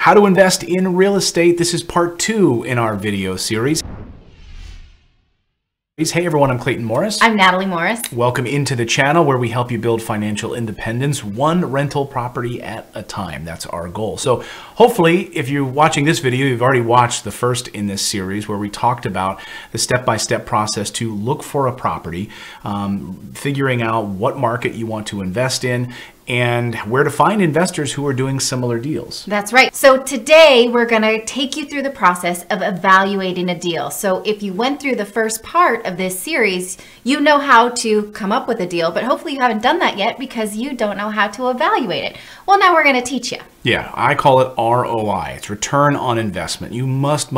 How to invest in real estate. This is part 2 in our video series. Hey everyone, I'm Clayton Morris. I'm Natalie Morris. Welcome into the channel where we help you build financial independence, one rental property at a time. That's our goal. So hopefully, if you're watching this video, you've already watched the first in this series where we talked about the step-by-step process to look for a property, figuring out what market you want to invest in, and where to find investors who are doing similar deals. That's right. So today we're going to take you through the process of evaluating a deal. So if you went through the first part of this series, you know how to come up with a deal, but hopefully you haven't done that yet because you don't know how to evaluate it. Well, now we're going to teach you. Yeah, I call it ROI. It's return on investment. You must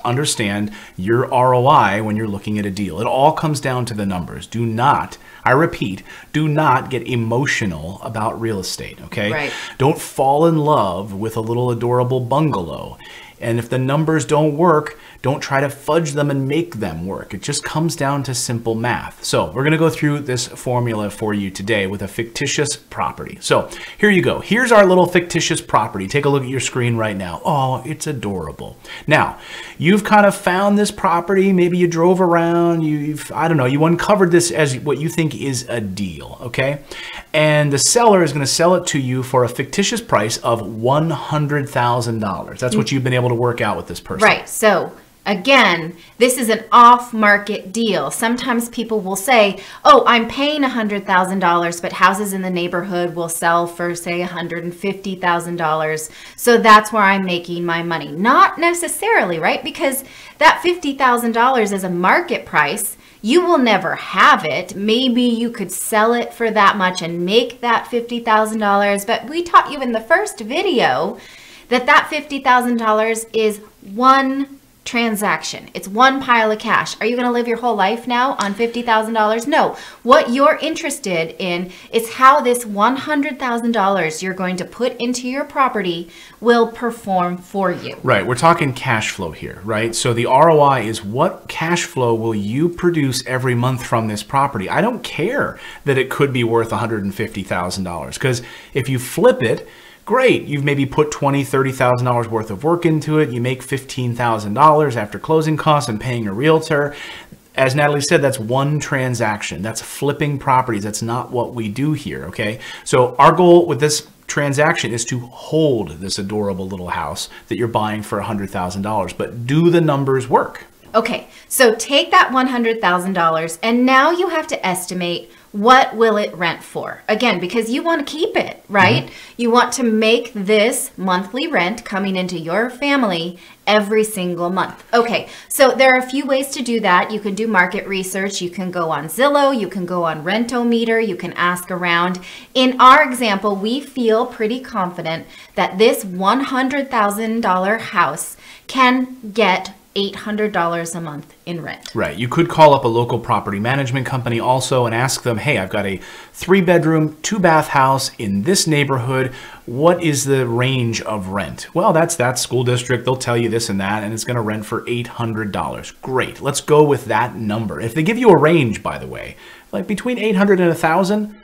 understand your ROI when you're looking at a deal. It all comes down to the numbers. Do not, I repeat, do not get emotional about real estate, okay? Right. Don't fall in love with a little adorable bungalow. And if the numbers don't work, don't try to fudge them and make them work. It just comes down to simple math. So we're gonna go through this formula for you today with a fictitious property. So here you go. Here's our little fictitious property. Take a look at your screen right now. Oh, it's adorable. Now, you've kind of found this property. Maybe you drove around, I don't know, you uncovered this as what you think is a deal, okay? And the seller is gonna sell it to you for a fictitious price of $100,000. That's what you've been able to work out with this person. Right. So again, this is an off-market deal. Sometimes people will say, oh, I'm paying $100,000, but houses in the neighborhood will sell for, say, $150,000. So that's where I'm making my money. Not necessarily, right? Because that $50,000 is a market price. You will never have it. Maybe you could sell it for that much and make that $50,000. But we taught you in the first video that that $50,000 is one transaction. It's one pile of cash. Are you going to live your whole life now on $50,000? No. What you're interested in is how this $100,000 you're going to put into your property will perform for you. Right. We're talking cash flow here, right? So the ROI is what cash flow will you produce every month from this property? I don't care that it could be worth $150,000 because if you flip it, great, you've maybe put $20,000, $30,000 worth of work into it. You make $15,000 after closing costs and paying a realtor. As Natalie said, that's one transaction. That's flipping properties. That's not what we do here, okay? So our goal with this transaction is to hold this adorable little house that you're buying for $100,000, but do the numbers work? Okay, so take that $100,000 and now you have to estimate what will it rent for? Again, because you want to keep it, right? You want to make this monthly rent coming into your family every single month. Okay, so there are a few ways to do that. You can do market research. You can go on Zillow. You can go on Rentometer. You can ask around. In our example, we feel pretty confident that this $100,000 house can get $800 a month in rent. Right. You could call up a local property management company also and ask them, hey, I've got a 3-bedroom, 2-bath house in this neighborhood. What is the range of rent? Well, that's that school district. They'll tell you this and that, and it's going to rent for $800. Great. Let's go with that number. If they give you a range, by the way, like between $800 and $1,000,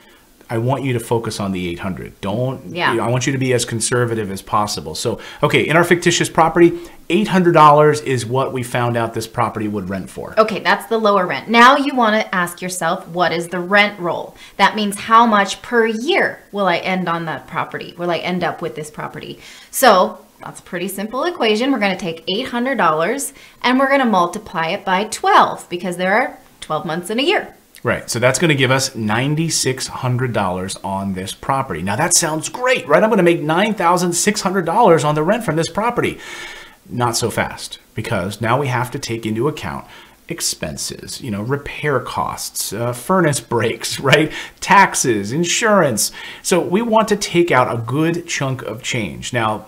I want you to focus on the 800. Don't, I want you to be as conservative as possible. So, okay, in our fictitious property, $800 is what we found out this property would rent for. Okay, that's the lower rent. Now you want to ask yourself, what is the rent roll? That means how much per year will I end on that property? Will I end up with this property? So that's a pretty simple equation. We're going to take $800 and we're going to multiply it by 12 because there are 12 months in a year. Right, so that's going to give us $9,600 on this property. Now that sounds great, right? I'm going to make $9,600 on the rent from this property. Not so fast, because now we have to take into account expenses, repair costs, furnace breaks, right? Taxes, insurance. So we want to take out a good chunk of change. Now,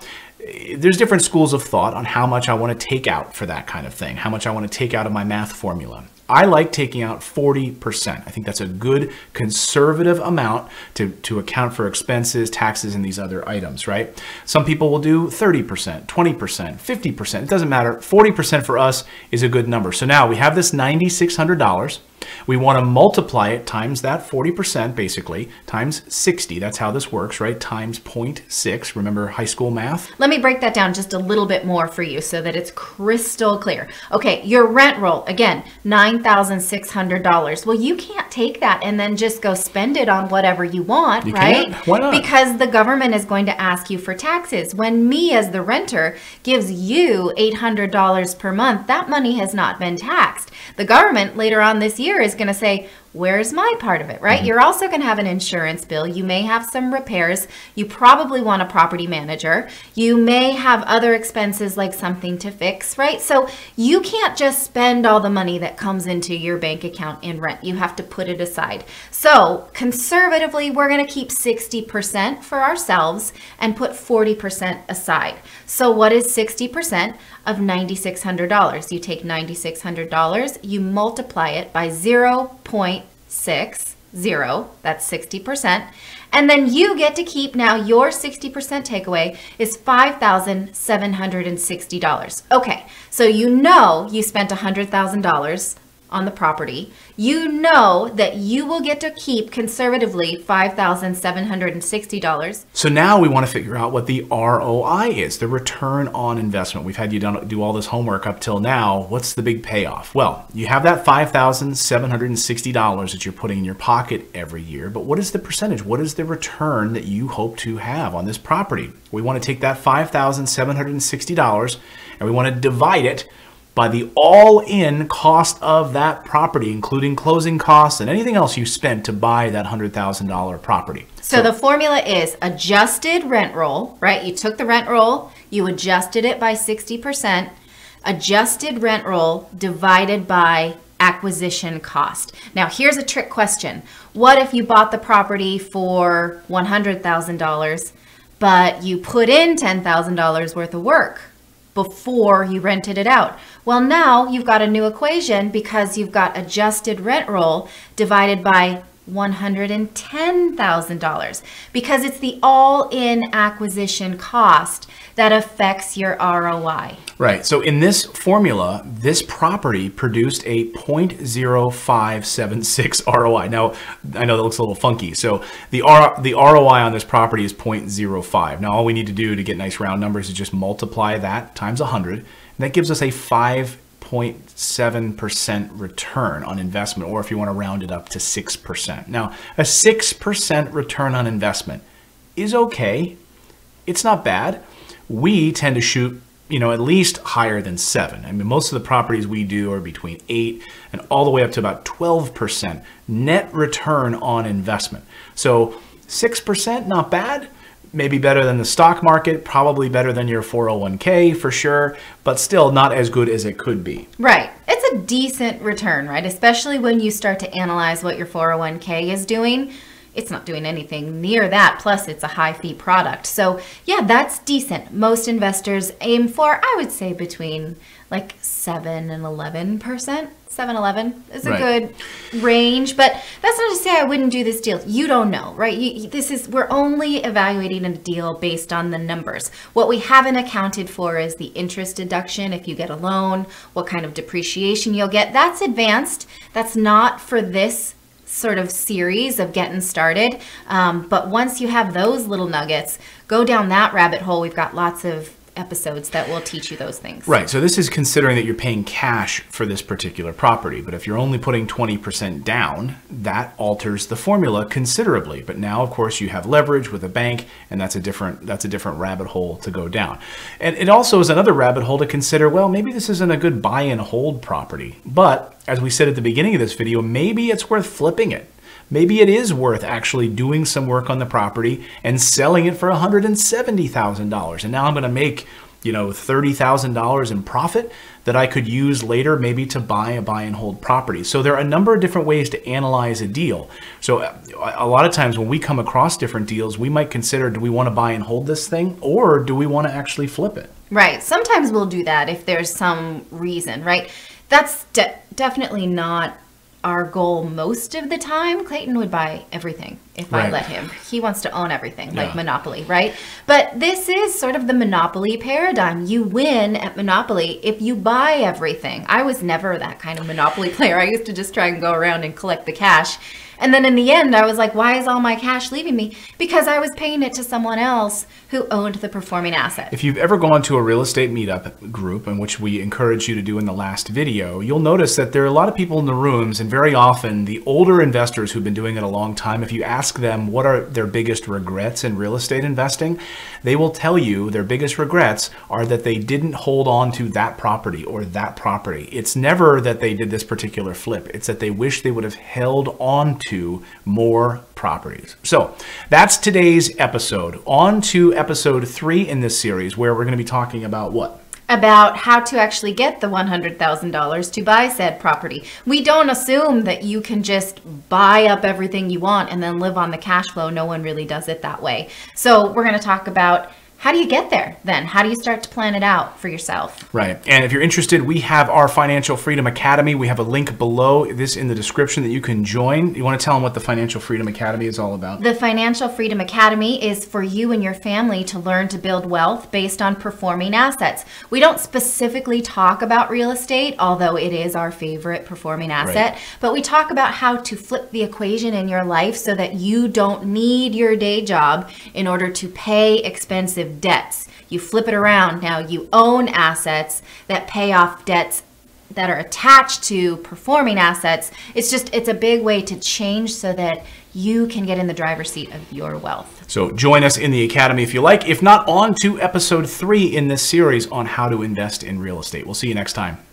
there's different schools of thought on how much I want to take out for that kind of thing, how much I want to take out of my math formula. I like taking out 40%. I think that's a good conservative amount to account for expenses, taxes, and these other items, right? Some people will do 30%, 20%, 50%. It doesn't matter. 40% for us is a good number. So now we have this $9,600. We want to multiply it times that 40%, basically, times 60. That's how this works, right? Times 0.6. Remember high school math? Let me break that down just a little bit more for you so that it's crystal clear. Okay, your rent roll, again, $9,600. Well, you can't take that and then just go spend it on whatever you want, You right? can't. Why not? Because the government is going to ask you for taxes. When me as the renter gives you $800 per month, that money has not been taxed. The government later on this year is going to say, where's my part of it, right? You're also going to have an insurance bill. You may have some repairs. You probably want a property manager. You may have other expenses like something to fix, right? So you can't just spend all the money that comes into your bank account in rent. You have to put it aside. So conservatively, we're going to keep 60% for ourselves and put 40% aside. So what is 60% of $9,600? You take $9,600, you multiply it by 0.60, that's 60%, and then you get to keep now your 60% takeaway is $5,760. Okay, so you know you spent $100,000 on the property. You know that you will get to keep conservatively $5,760. So now we want to figure out what the ROI is, the return on investment. We've had you do all this homework up till now. What's the big payoff? Well, you have that $5,760 that you're putting in your pocket every year, but what is the percentage? What is the return that you hope to have on this property? We want to take that $5,760 and we want to divide it by the all-in cost of that property, including closing costs and anything else you spent to buy that $100,000 property. So the formula is adjusted rent roll, right? You took the rent roll, you adjusted it by 60%, adjusted rent roll divided by acquisition cost. Now, here's a trick question. What if you bought the property for $100,000, but you put in $10,000 worth of work before you rented it out? Well, now you've got a new equation because you've got adjusted rent roll divided by $110,000 because it's the all-in acquisition cost that affects your ROI. Right. So in this formula, this property produced a 0.0576 ROI. Now, I know that looks a little funky. So the ROI on this property is 0.05. Now, all we need to do to get nice round numbers is just multiply that times 100. And that gives us a 5.7% return on investment, or if you want to round it up to 6%. Now, a 6% return on investment is okay. It's not bad. We tend to shoot, at least higher than 7. I mean, most of the properties we do are between 8 and all the way up to about 12% net return on investment. So 6%, not bad. Maybe better than the stock market, probably better than your 401k for sure, but still not as good as it could be. Right. It's a decent return, right? Especially when you start to analyze what your 401k is doing. It's not doing anything near that. Plus, it's a high fee product. So yeah, that's decent. Most investors aim for, I would say, between like 7 and 11%. 7-11 is a good range, but that's not to say I wouldn't do this deal. You don't know, right? We're only evaluating a deal based on the numbers. What we haven't accounted for is the interest deduction if you get a loan, what kind of depreciation you'll get. That's advanced. That's not for this sort of series of getting started. But once you have those little nuggets, go down that rabbit hole. We've got lots of episodes that will teach you those things. Right. So this is considering that you're paying cash for this particular property. But if you're only putting 20% down, that alters the formula considerably. But now, of course, you have leverage with a bank, and that's a different rabbit hole to go down. And it also is another rabbit hole to consider, well, maybe this isn't a good buy and hold property. But as we said at the beginning of this video, maybe it's worth flipping it. Maybe it is worth actually doing some work on the property and selling it for $170,000. And now I'm going to make, $30,000 in profit that I could use later maybe to buy and hold property. So there are a number of different ways to analyze a deal. So a lot of times when we come across different deals, we might consider, do we want to buy and hold this thing, or do we want to actually flip it? Right. Sometimes we'll do that if there's some reason, right? That's definitely not our goal most of the time. Clayton would buy everything if I let him. He wants to own everything, like Monopoly, right? But this is sort of the Monopoly paradigm. You win at Monopoly if you buy everything. I was never that kind of Monopoly player. I used to just try and go around and collect the cash. And then in the end, I was like, why is all my cash leaving me? Because I was paying it to someone else who owned the performing asset. If you've ever gone to a real estate meetup group, in which we encourage you to do in the last video, you'll notice that there are a lot of people in the rooms, and very often the older investors who've been doing it a long time, if you ask them what are their biggest regrets in real estate investing, they will tell you their biggest regrets are that they didn't hold on to that property or that property. It's never that they did this particular flip. It's that they wish they would have held on to more properties. So that's today's episode. On to episode 3 in this series, where we're going to be talking about what? About how to actually get the $100,000 to buy said property. We don't assume that you can just buy up everything you want and then live on the cash flow. No one really does it that way. So we're going to talk about how do you get there then? How do you start to plan it out for yourself? Right. And if you're interested, we have our Financial Freedom Academy. We have a link below this in the description that you can join. You want to tell them what the Financial Freedom Academy is all about? The Financial Freedom Academy is for you and your family to learn to build wealth based on performing assets. We don't specifically talk about real estate, although it is our favorite performing asset, but we talk about how to flip the equation in your life so that you don't need your day job in order to pay expensive debts. You flip it around. Now you own assets that pay off debts that are attached to performing assets. It's a big way to change so that you can get in the driver's seat of your wealth. So join us in the Academy if you like. If not, on to episode 3 in this series on how to invest in real estate. We'll see you next time.